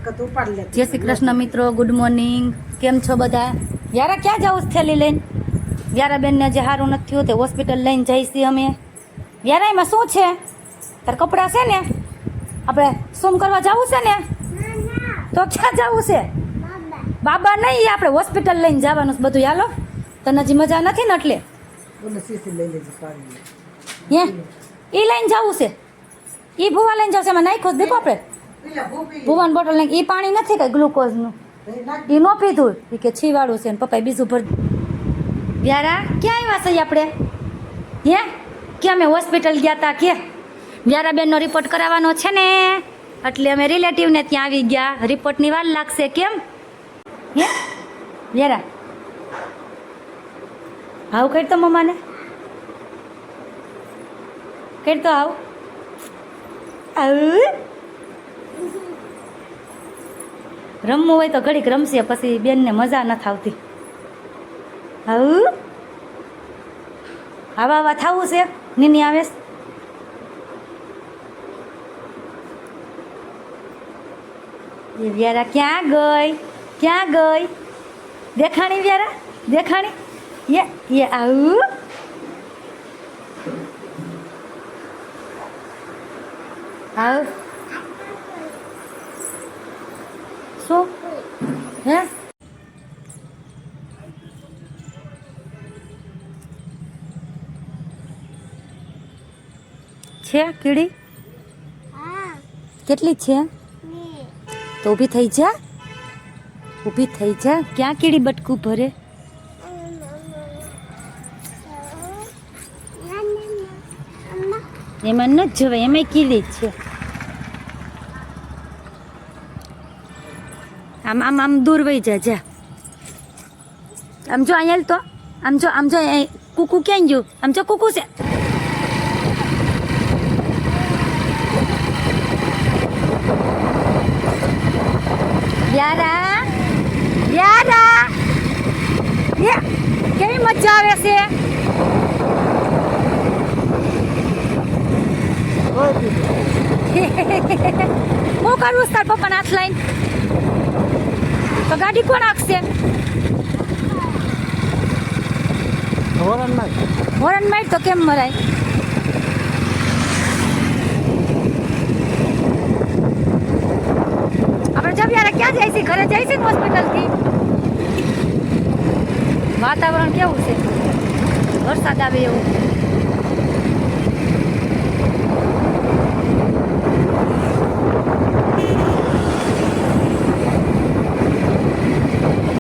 જય શ્રી કૃષ્ણ મિત્રો, good morning. કેમ છો બધા? વ્યારા ક્યાં જાવ થેલી લઈને? વ્યારાબેનને જે સારું નથી થયું તે હોસ્પિટલ લઈને જઈશી અમે. વ્યારા એમાં શું છે? તાર કપડાં છે ને? આપણે શું કરવા જવું છે ને? તો ક્યાં જવું છે? બાબા નહીં, આપણે હોસ્પિટલ લઈને જવાનું છે બધું. હાલો, તને હજી મજા નથી ને એટલે હે એ લઈને જવું છે. એ ભૂવા લઈને જવું છે. એમાં નાખો દીપો આપણે ભુવન બોટલ લઈને. એ પાણી નથી કઈ ગ્લુકોઝનું, એ ન પીધું. એ કે છીવાળું છે ને પપ્પાએ બીજું ભર. વ્યારા ક્યાં આવ્યા છીએ આપણે? હે કે અમે હોસ્પિટલ ગયા હતા કે વ્યારાબેનનો રિપોર્ટ કરાવવાનો છે ને, એટલે અમે રિલેટિવને ત્યાં આવી ગયા. રિપોર્ટની વાર લાગશે. કેમ હે વ્યારા? હાવ કરતો મમ્માને કરતો આવ રમવું હોય તો ઘડીક રમશે, પછી બેનને મજા નથી આવતી. આવા આવા થવું છે. નીની આવે એ વ્યારા ક્યાં ગઈ? ક્યાં ગઈ? દેખાણી વ્યારા? દેખાણી? એ આવું આવ શું હે? છે કીડી? કેટલી છે? તો ઊભી થઈ જા, ઊભી થઈ જા. ક્યાં કીડી બટકું ભરે? એમાં ન જવાય, એમાં કીડી છે. આમ આમ આમ દૂર વહી જા. જા આમ જો અહીંયા તો આમ જો, આમ જો. કુકુ ક્યાં ગયું? આમ જો કુકુ છે. વ્યારા વ્યારા કેવી મજા આવે છે. હું કરવું તાર પપ્પાને હાથ લઈને? તો ગાડી કોણ આપશે? હોરન માર તો કેમ મરાય? આપણે જવ્યારે ક્યાં જાય છે? ઘરે જાય છે ને હોસ્પિટલથી? વાતાવરણ કેવું છે? વરસાદ આવે એવું.